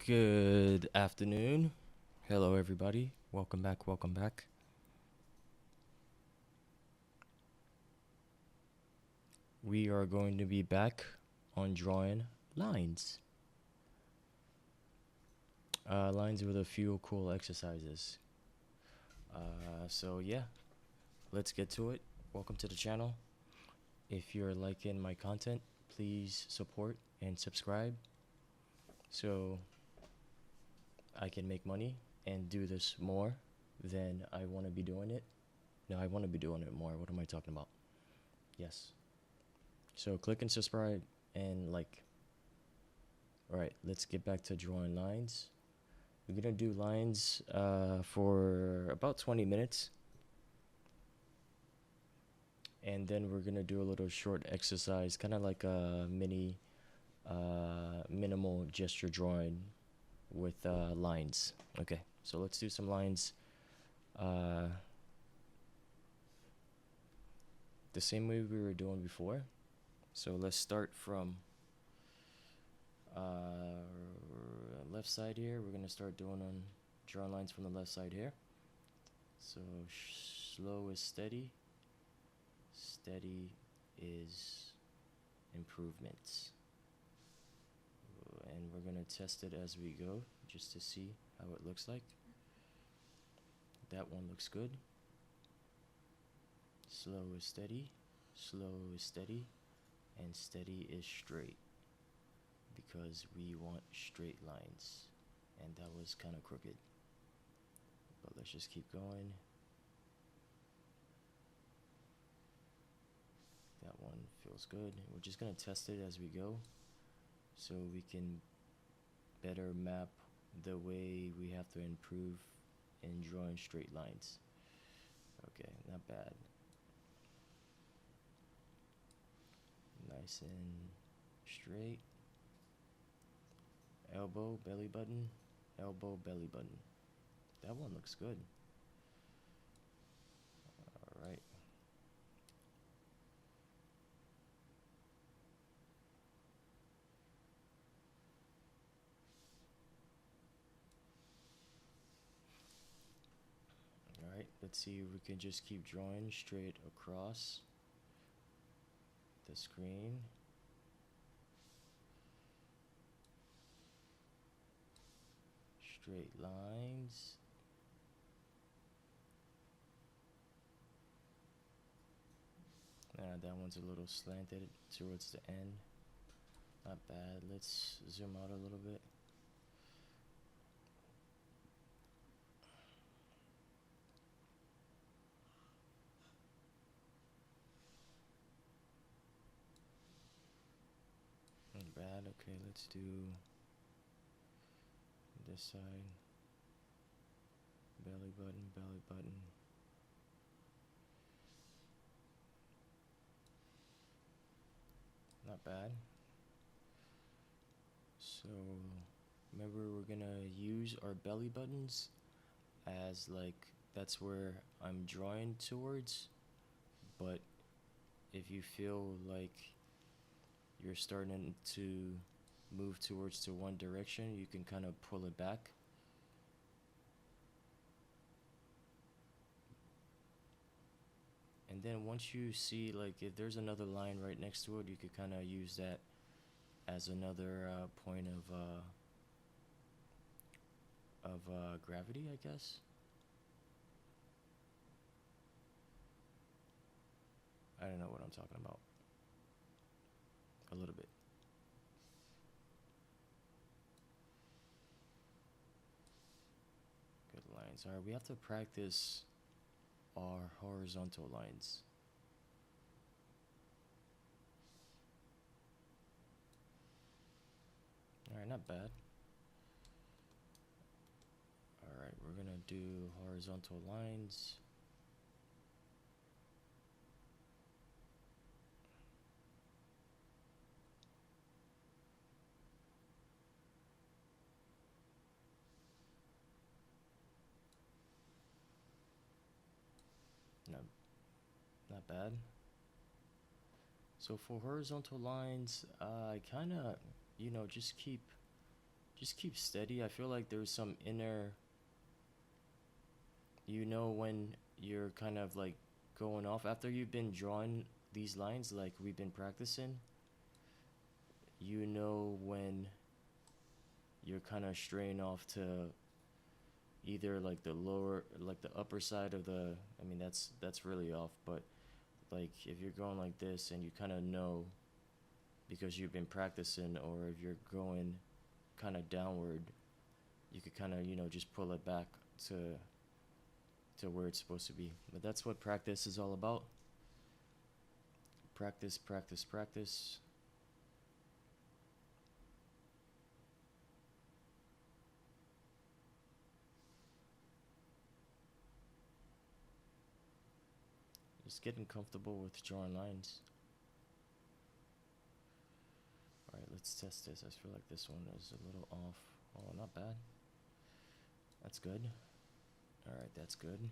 Good afternoon. Hello, everybody. Welcome back. Welcome back. We are going to be back on drawing lines. Lines with a few cool exercises. So, yeah, let's get to it. Welcome to the channel. If you're liking my content, please support and subscribe so I can make money and do this more than I want to be doing it. No, I want to be doing it more. What am I talking about? Yes. So click and subscribe and like. Alright, let's get back to drawing lines. We're gonna do lines for about 20 minutes. And then we're gonna do a little short exercise, kind of like a mini minimal gesture drawing with lines. Okay, so let's do some lines the same way we were doing before. So let's start from left side here. We're gonna start drawing lines from the left side here. So slow is steady. Steady is improvements. And we're gonna test it as we go just to see how it looks like. That one looks good. Slow is steady. Slow is steady. And steady is straight, because we want straight lines, and that was kind of crooked, but let's just keep going. That one feels good. We're just gonna test it as we go so we can better map the way we have to improve in drawing straight lines. Okay, not bad. Nice and straight. Elbow, belly button, elbow, belly button. That one looks good. Alright. Alright, let's see if we can just keep drawing straight across the screen. Straight lines. That one's a little slanted towards the end. Not bad. Let's zoom out a little bit. Not bad. Okay, let's do this side. Belly button, belly button. Not bad. So remember, we're gonna use our belly buttons as like, that's where I'm drawing towards, but if you feel like you're starting to move towards to one direction, you can kind of pull it back. And then once you see, like, if there's another line right next to it, you could kind of use that as another point of gravity, I guess. I don't know what I'm talking about. A little bit. Good lines. Alright, we have to practice our horizontal lines. Alright, not bad. Alright, we're gonna do horizontal lines. Not bad. So for horizontal lines, I kind of, just keep just keep steady. I feel like there's some inner, you know, when you're kind of like going off after you've been drawing these lines like we've been practicing, you know, when you're kind of straying off to either like the lower, like the upper side of the, I mean, that's really off, but like if you're going like this and you kind of know because you've been practicing, or if you're going kind of downward, you could kind of, you know, just pull it back to where it's supposed to be. But that's what practice is all about. Practice, practice, practice. Just getting comfortable with drawing lines. Alright, let's test this. I feel like this one is a little off. Oh, not bad. That's good. Alright, that's good.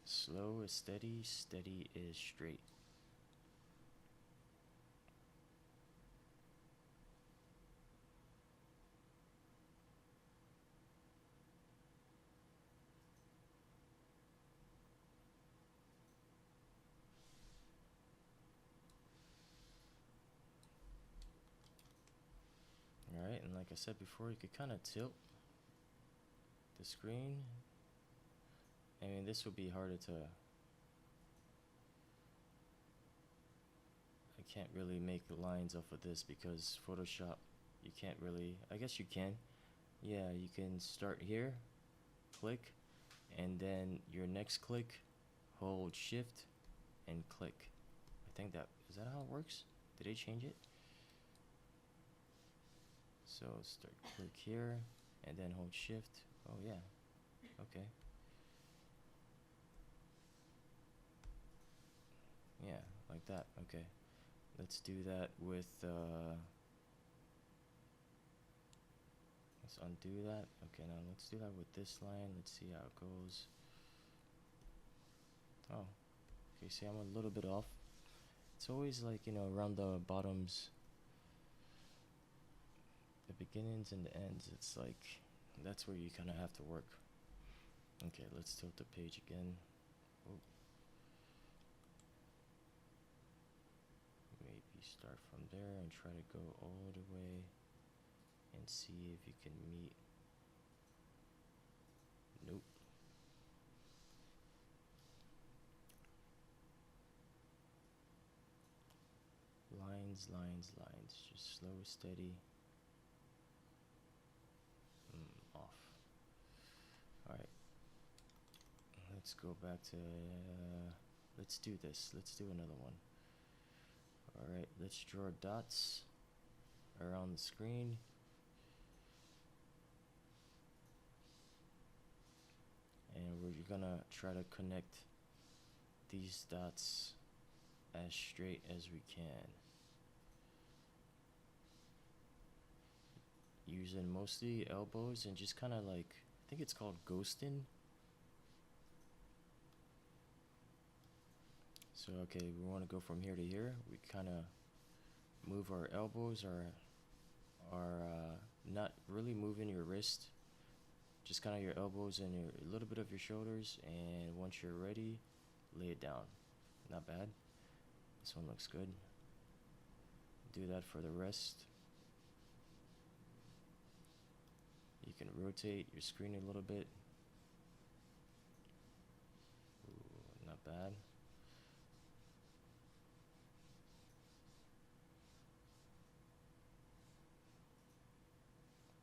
Slow is steady, steady is straight. Alright, and like I said before, you could kind of tilt the screen. I mean, this would be harder to, I can't really make lines off of this because Photoshop, you can't really, I guess you can. Yeah, you can start here, click, and then your next click, hold shift and click. I think that, is that how it works? Did they change it? So start click here and then hold shift. Oh yeah, okay. Yeah, like that, okay. Let's do that with, let's undo that. Okay, now let's do that with this line. Let's see how it goes. Oh, okay, see, I'm a little bit off. It's always like, you know, around the bottoms, the beginnings and the ends. It's like, that's where you kind of have to work. Okay, let's tilt the page again. Oh. Maybe start from there and try to go all the way and see if you can meet. Nope. Lines, lines, lines. Just slow, steady. Off. Alright. Let's go back to, let's do this. Let's do another one. Alright, let's draw dots around the screen. And we're gonna try to connect these dots as straight as we can. Using mostly elbows and just kind of like, I think it's called ghosting. So okay, we want to go from here to here. We kind of move our elbows, not really moving your wrist, just kind of your elbows and a little bit of your shoulders. And once you're ready, lay it down. Not bad. This one looks good. Do that for the rest. You can rotate your screen a little bit. Ooh, not bad.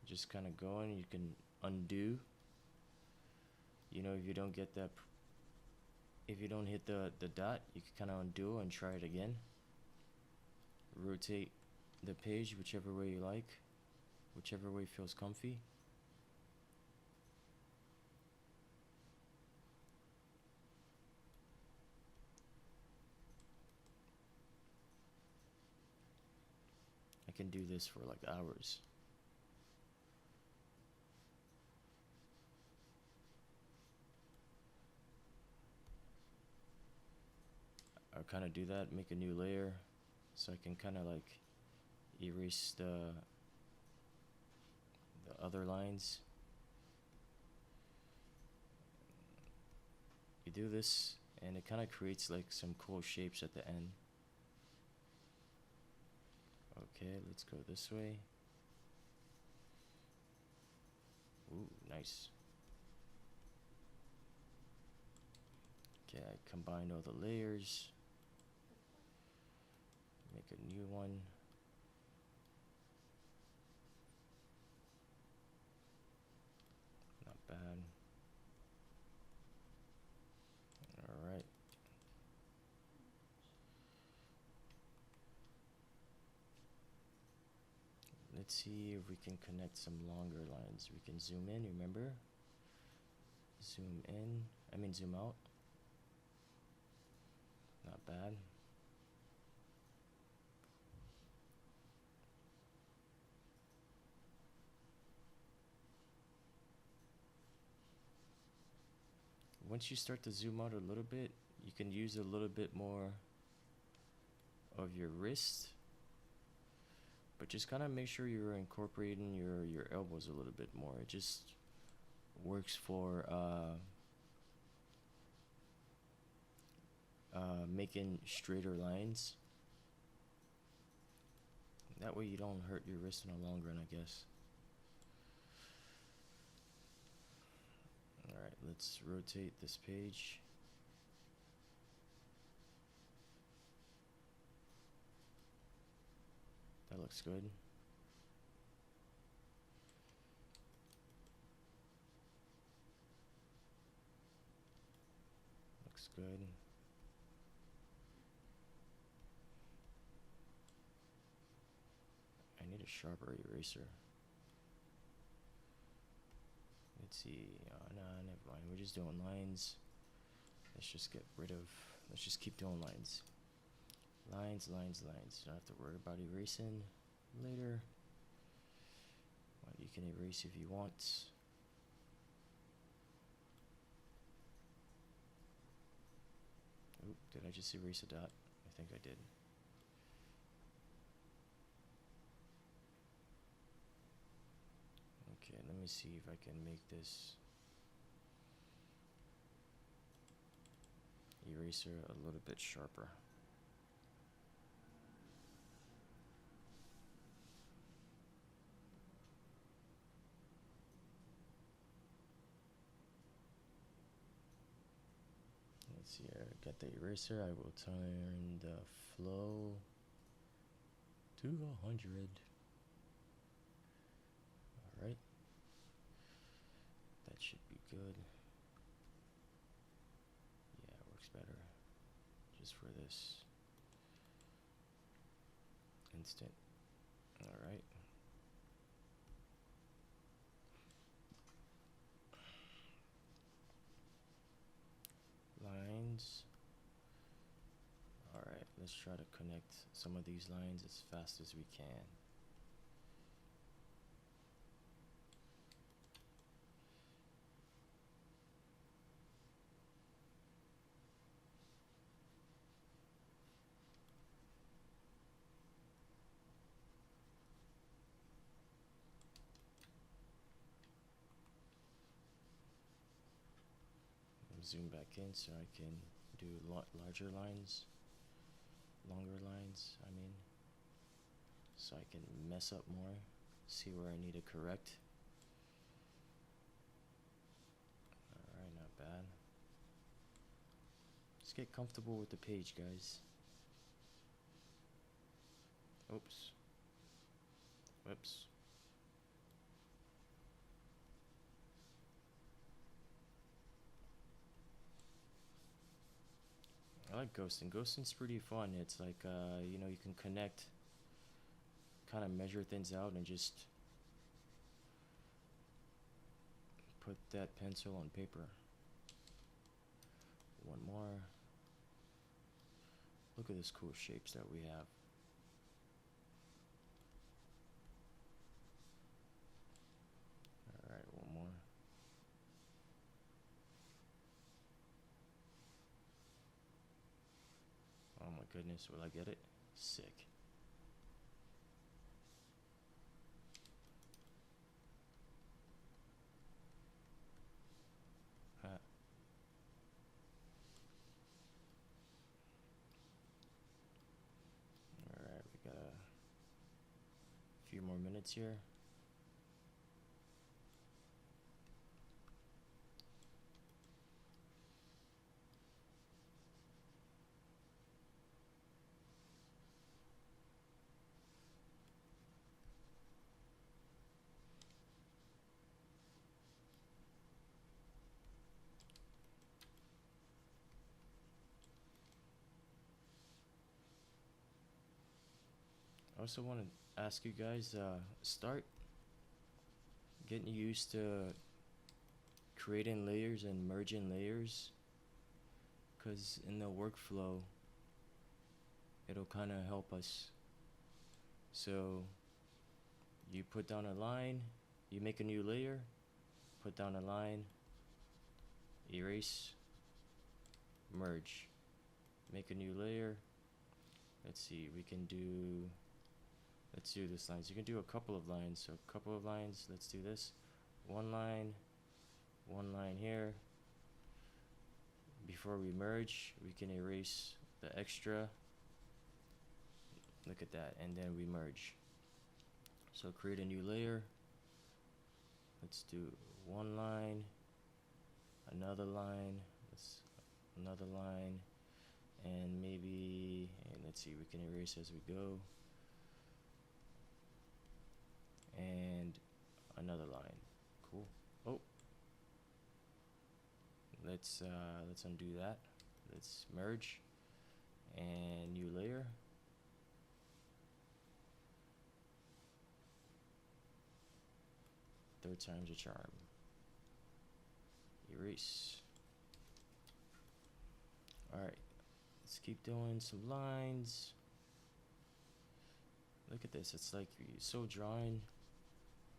Just kind of going. You can undo. You know, if you don't get that, if you don't hit the dot, you can kind of undo and try it again. Rotate the page whichever way you like, whichever way feels comfy. I can do this for like hours. kind of do that, make a new layer, so I can kind of like erase the other lines. You do this, and it kind of creates like some cool shapes at the end. Okay, let's go this way. Ooh, nice. Okay, I combined all the layers. Make a new one. Not bad. Alright. Let's see if we can connect some longer lines. We can zoom in, remember? Zoom in, I mean zoom out. Not bad. Once you start to zoom out a little bit, you can use a little bit more of your wrist, but just kind of make sure you're incorporating your elbows a little bit more. It just works for making straighter lines. That way you don't hurt your wrist in the long run, I guess. Alright, let's rotate this page. That looks good. Looks good. I need a sharper eraser. Let's see. Nah, never mind. We're just doing lines. Let's just get rid of. Let's just keep doing lines. Lines, lines, lines. Don't have to worry about erasing later. Well, you can erase if you want. Oop, did I just erase a dot? I think I did. Okay, let me see if I can make this eraser a little bit sharper. Let's see, I got the eraser. I will turn the flow to 100. Alright. That should be good. Yeah, it works better. Just for this instant. Alright. Lines. Alright, let's try to connect some of these lines as fast as we can. Zoom back in so I can do larger lines, longer lines, I mean, so I can mess up more, see where I need to correct. Alright, not bad. Just get comfortable with the page, guys. Oops. Whoops. I like ghosting. Ghosting's pretty fun. It's like, you know, you can connect, kind of measure things out and just put that pencil on paper. One more. Look at this cool shapes that we have. Alright, one more. goodness, will I get it? Sick. Alright, we got a few more minutes here. I also want to ask you guys, start getting used to creating layers and merging layers, because in the workflow it'll kind of help us. So you put down a line, you make a new layer, put down a line, erase, merge, make a new layer. Let's see, let's do this line. So you can do a couple of lines. So a couple of lines, let's do this. One line here. Before we merge, we can erase the extra. Look at that, and then we merge. So create a new layer. Let's do one line, another line, another line, and maybe, and let's see, we can erase as we go. And another line. Cool. Oh, let's undo that. Let's merge and new layer. Third time's a charm. Erase. Alright, let's keep doing some lines. Look at this, it's like you're so drawing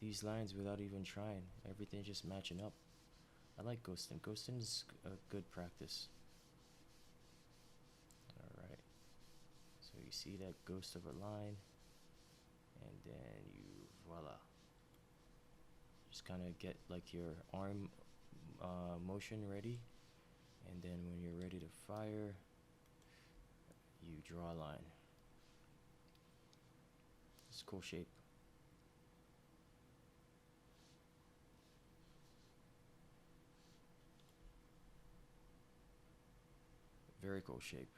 these lines without even trying. Everything just matching up. I like ghosting. Ghosting is a good practice. Alright, so you see that ghost of a line, and then you, voila. Just kind of get like your arm motion ready, and then when you're ready to fire, you draw a line. It's a cool shape. Very cool shape.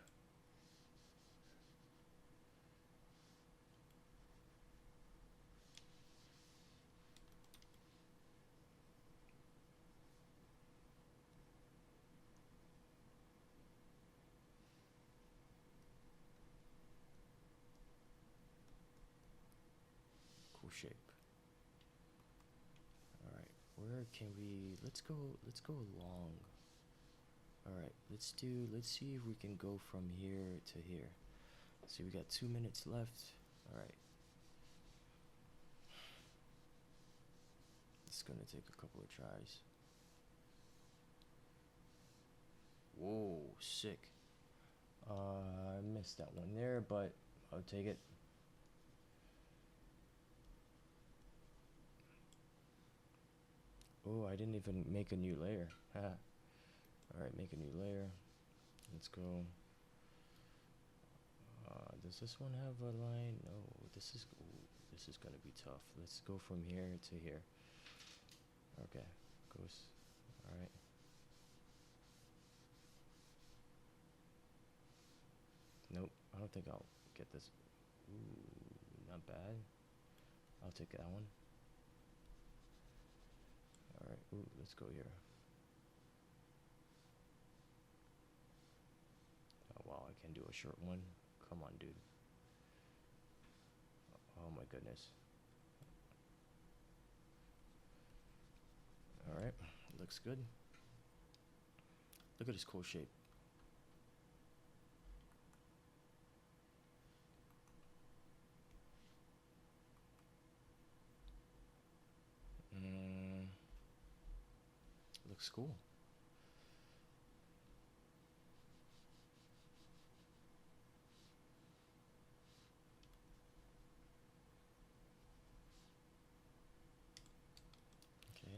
Cool shape. Alright, where can we, let's go long. Alright, let's see if we can go from here to here. So we got 2 minutes left. Alright. It's gonna take a couple of tries. Whoa, sick. I missed that one there, but I'll take it. Oh, I didn't even make a new layer. Alright, make a new layer. Let's go. Does this one have a line? No, this is gonna be tough. Let's go from here to here. Okay, goes. Alright. Nope, I don't think I'll get this. Ooh, not bad. I'll take that one. Alright, ooh, let's go here. Oh wow, I can do a short one. Come on, dude. Oh my goodness. Alright, looks good. Look at this cool shape. Looks cool.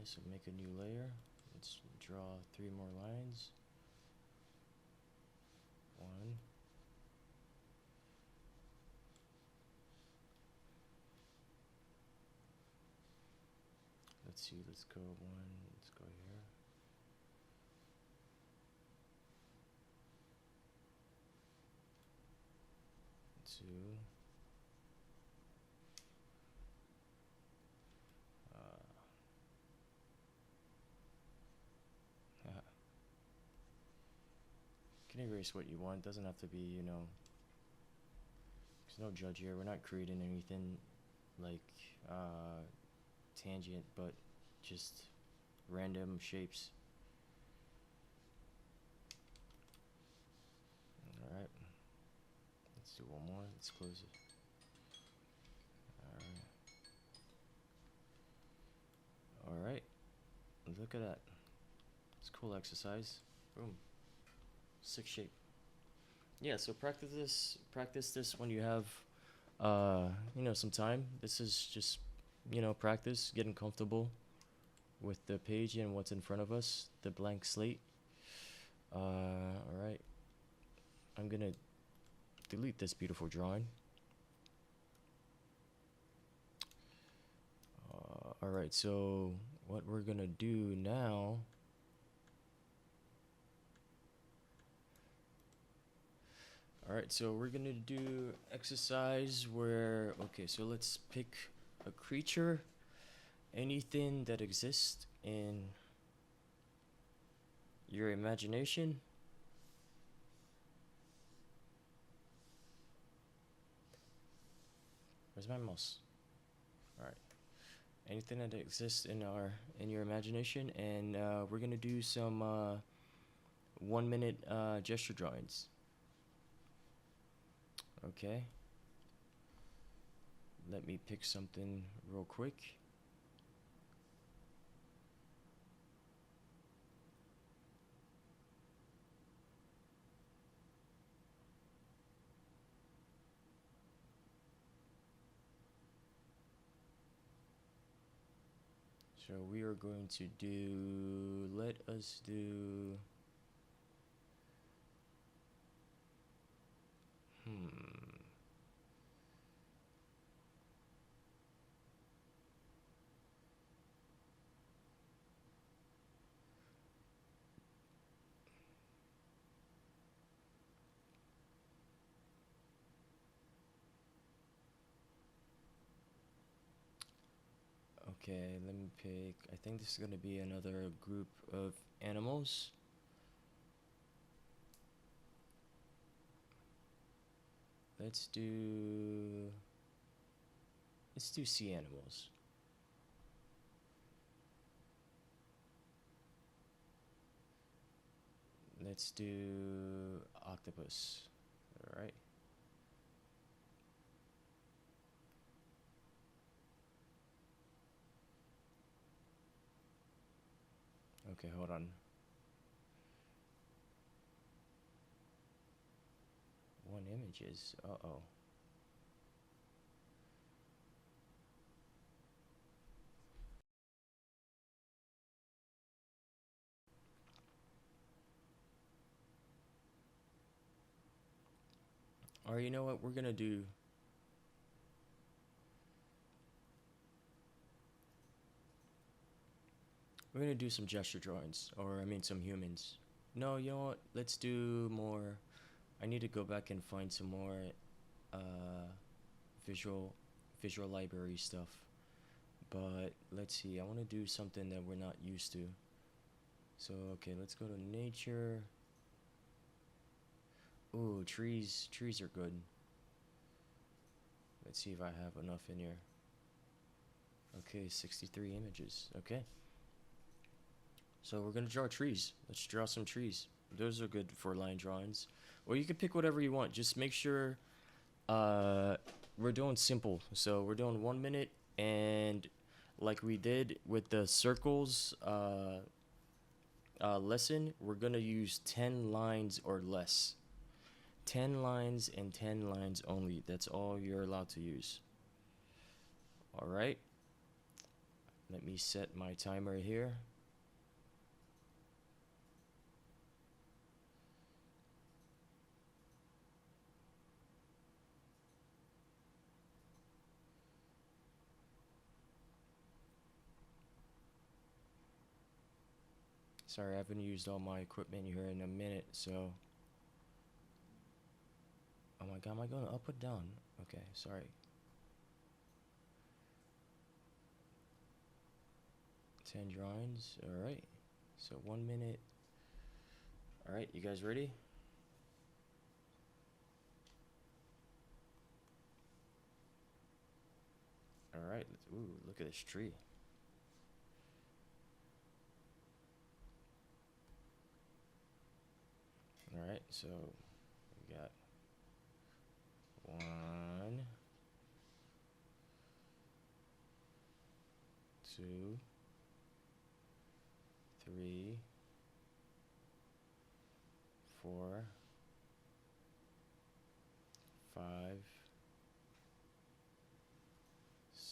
so make a new layer. Let's draw 3 more lines. 1. Let's see, let's go 1, let's go here. 2. You can erase what you want. Doesn't have to be, you know, there's no judge here. We're not creating anything like tangent, but just random shapes. Alright. Let's do one more. Let's close it. Alright. Look at that. It's a cool exercise. Boom. Sick shape. Yeah, so practice this when you have you know, some time. This is just, you know, practice, getting comfortable with the page and what's in front of us, the blank slate. Alright. I'm gonna delete this beautiful drawing. Alright, so what we're gonna do now, alright, so we're gonna do exercise where, okay, so let's pick a creature, anything that exists in your imagination. Where's my mouse? Alright. Anything that exists in your imagination, and we're gonna do some 1-minute gesture drawings. Okay. Let me pick something real quick. So we are going to do, let us do, okay, let me pick, I think this is going to be another group of animals. Let's do sea animals. Let's do octopus. All right. Okay, hold on. 1 images. Uh-oh. Or you know what we're gonna do? We're gonna do some gesture drawings, or I mean some humans. No, you know what? Let's do more. I need to go back and find some more uh, visual library stuff. But let's see. I want to do something that we're not used to. So okay, let's go to nature. Ooh, trees. Trees are good. Let's see if I have enough in here. Okay, 63 images. Okay. So we're gonna draw trees. Let's draw some trees. Those are good for line drawings. Or you can pick whatever you want. Just make sure we're doing simple. So we're doing 1 minute, and like we did with the circles lesson, we're gonna use 10 lines or less. 10 lines and 10 lines only. That's all you're allowed to use. Alright. Let me set my timer here. Sorry, I haven't used all my equipment here in a minute, so. Oh my god, am I going up or down? Okay, sorry. 10 drawings, alright. So 1 minute. Alright, you guys ready? Alright, ooh, look at this tree. Alright, so we got 1, 2, 3, 4, 5,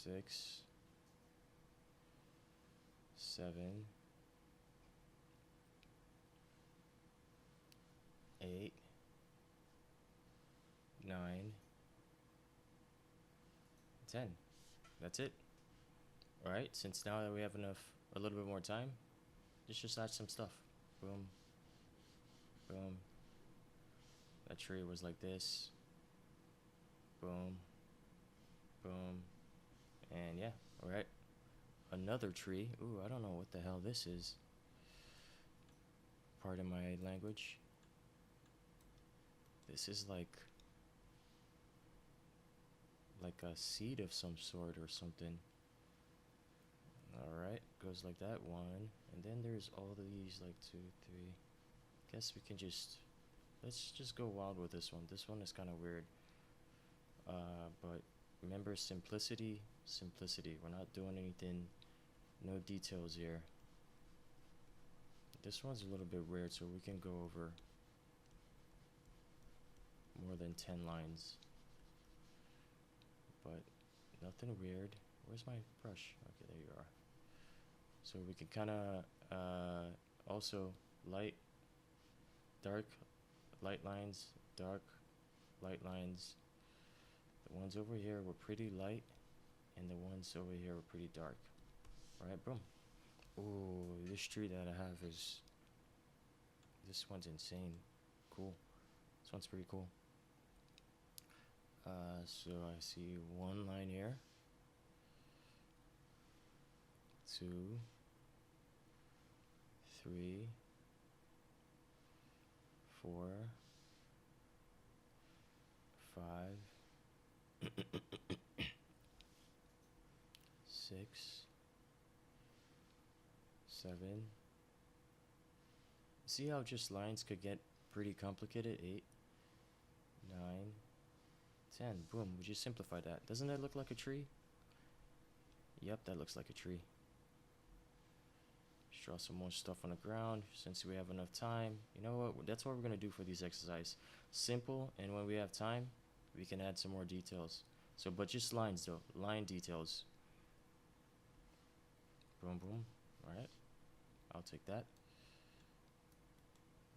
6, 7, 8, 9, 10. That's it. Alright, since now that we have a little bit more time, let's just add some stuff. Boom. Boom. That tree was like this. Boom. Boom. And yeah, alright. Another tree. Ooh, I don't know what the hell this is. Pardon my language. This is like a seed of some sort or something. Alright, goes like that, 1. And then there's all these, like 2, 3. Guess we can let's just go wild with this one. This one is kind of weird. But remember, simplicity. We're not doing anything, no details here. This one's a little bit weird, so we can go over more than 10 lines. But nothing weird. Where's my brush? Okay, there you are. So we can kind of also light, dark, light lines, dark, light lines. The ones over here were pretty light, and the ones over here were pretty dark. Alright, boom. Ooh, this tree that I have this one's insane. Cool. This one's pretty cool. So I see 1 line here. 2, 3, 4, 5, 6, 7. See how just lines could get pretty complicated? 8, 9, 10. Boom, we just simplified that. Doesn't that look like a tree? Yep, that looks like a tree. Just draw some more stuff on the ground since we have enough time. You know what? That's what we're going to do for these exercises. Simple, and when we have time, we can add some more details. So, but just lines though. Line details. Boom, boom. Alright. I'll take that.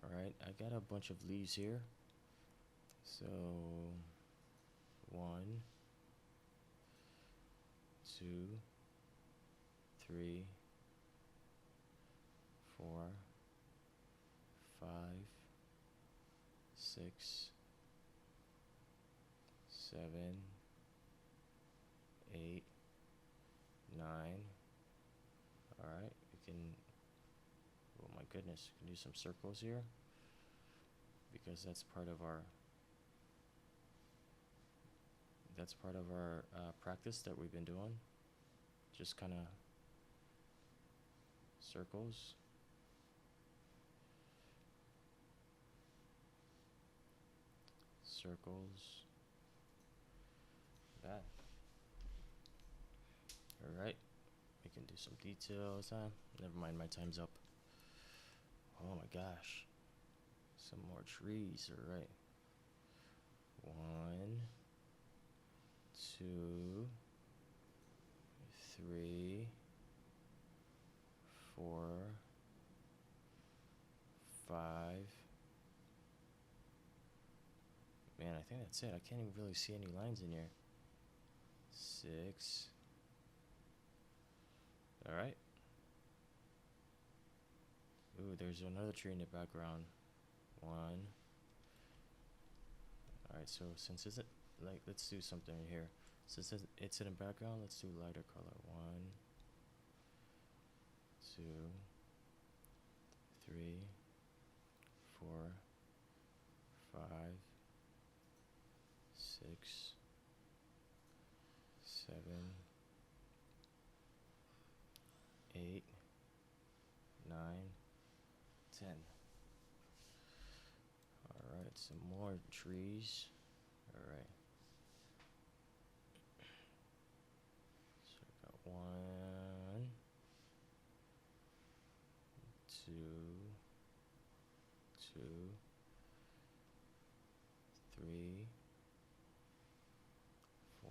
Alright, I got a bunch of leaves here. So, 1, 2, 3, 4, 5, 6, 7, 8, 9. Alright, we can, oh my goodness, we can do some circles here because that's part of our practice that we've been doing. Just kind of circles. Circles. That. Alright. We can do some details. Never mind, my time's up. Oh my gosh. Some more trees, alright. 1, 2, 3, 4, 5. Man, I think that's it. I can't even really see any lines in here. 6. Alright. Ooh, there's another tree in the background. 1. Alright, so since it's like, let's do something here. Since it's in the background, let's do lighter color. 1, 2, 3, 4, 5, 6, 7, 8, 9, 10. Alright, some more trees. Alright. So I got 1, 2, 2, 3, 4,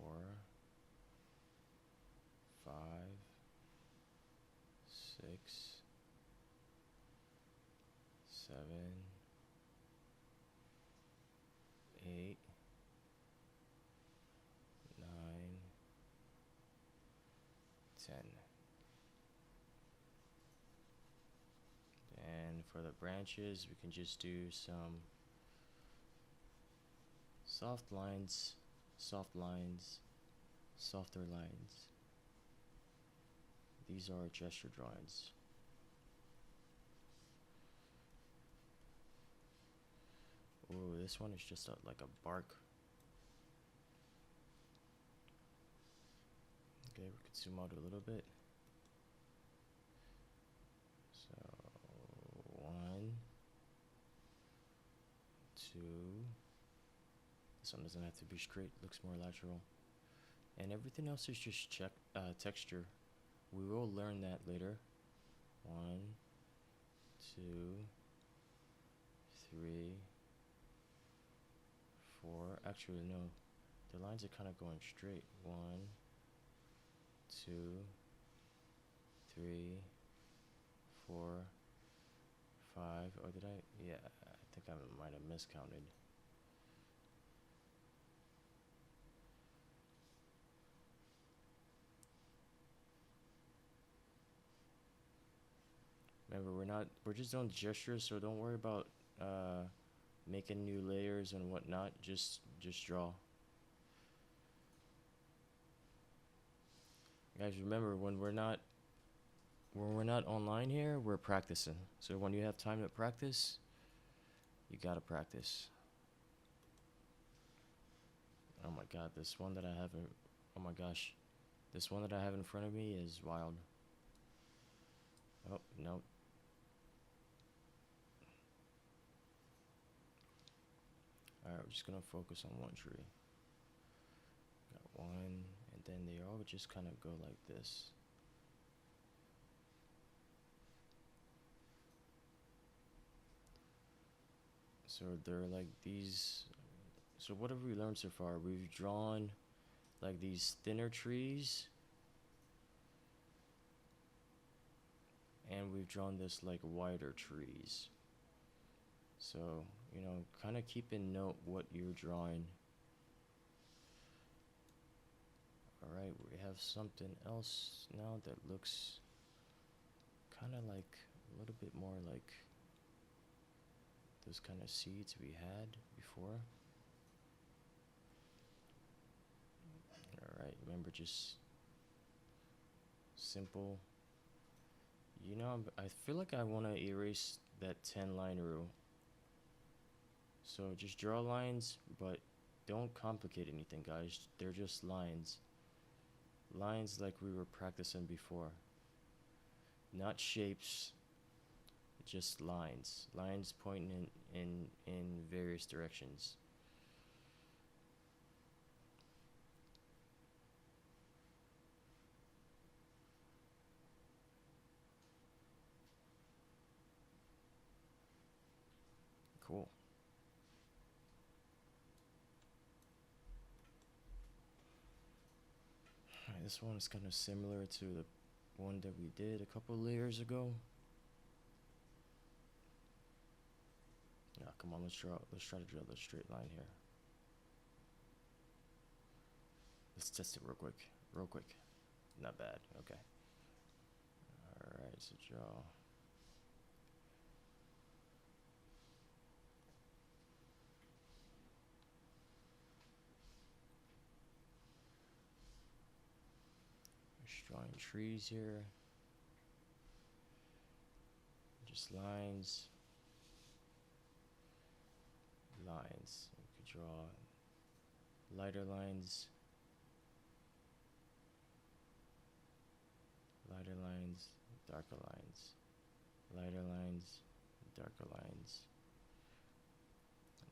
5, 6, 7, 8, 9, 10. And for the branches, we can just do some soft lines, softer lines. These are gesture drawings. Ooh, this one is just like a bark. Okay, we could zoom out a little bit. So 1, 2. This one doesn't have to be straight, looks more lateral. And everything else is just texture. We will learn that later. 1, 2, 3, 4. Actually, no. The lines are kind of going straight. 1, 2, 3, 4, 5. Oh, did I? Yeah, I think I might have miscounted. Remember, we're just doing gestures, so don't worry about making new layers and whatnot. Just draw. Guys, remember, when we're not online here, we're practicing. So when you have time to practice, you gotta practice. Oh my god, this one that I have in, oh my gosh, this one that I have in front of me is wild. Oh, no. Alright, we're just gonna focus on one tree. Got 1, and then they all just kind of go like this. So they're like these. So what have we learned so far? We've drawn like these thinner trees, and we've drawn this like wider trees. So, you know, kind of keep in note what you're drawing. Alright, we have something else now that looks kind of like a little bit more like those kind of seeds we had before. Alright, remember, just simple. You know, I feel like I want to erase that 10 line rule. So just draw lines, but don't complicate anything, guys. They're just lines. Lines like we were practicing before. Not shapes, just lines. Lines pointing in various directions. Cool. Alright, this one is kind of similar to the one that we did a couple layers ago. Yeah, come on, let's try to draw the straight line here. Let's test it real quick. Not bad, okay. Alright, so draw. Just drawing trees here. Just lines. Lines. We could draw lighter lines. Lighter lines, darker lines. Lighter lines, darker lines.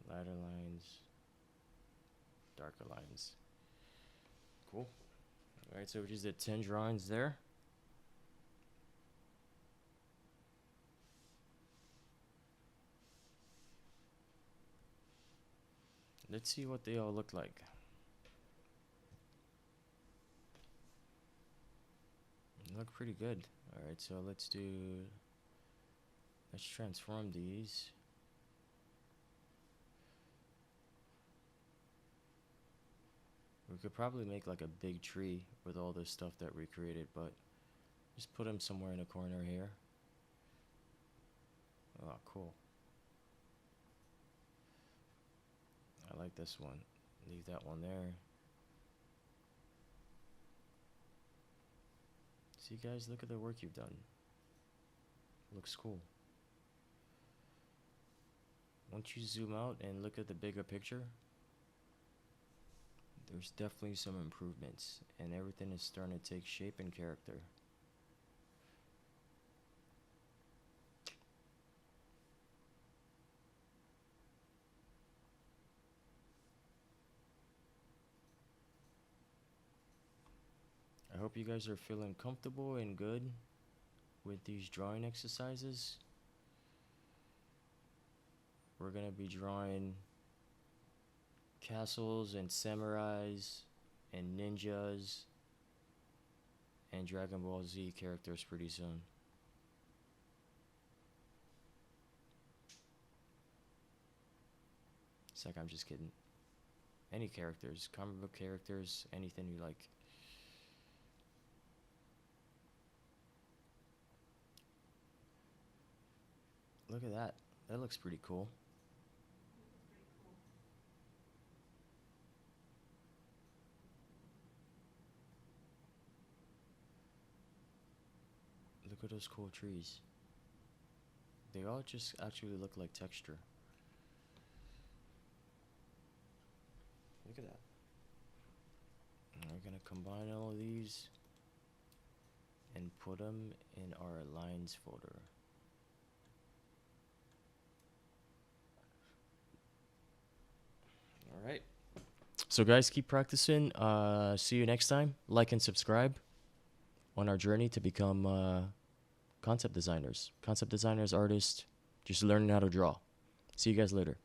Lighter lines, darker lines. Cool. Alright, so we just did 10 drawings there. Let's see what they all look like. They look pretty good. Alright, so let's transform these. We could probably make like a big tree with all this stuff that we created, but just put them somewhere in a corner here. Oh, cool. I like this one. Leave that one there. See, guys, look at the work you've done. Looks cool. Once you zoom out and look at the bigger picture, there's definitely some improvements, and everything is starting to take shape and character. I hope you guys are feeling comfortable and good with these drawing exercises. We're gonna be drawing castles and samurais and ninjas and Dragon Ball Z characters pretty soon. It's like, I'm just kidding. Any characters, comic book characters, anything you like. Look at that. That looks pretty cool. Look at those cool trees. They all just actually look like texture. Look at that. And we're gonna combine all of these and put them in our lines folder. Alright. So guys, keep practicing. See you next time. Like and subscribe on our journey to become concept designers, artists, just learning how to draw. See you guys later.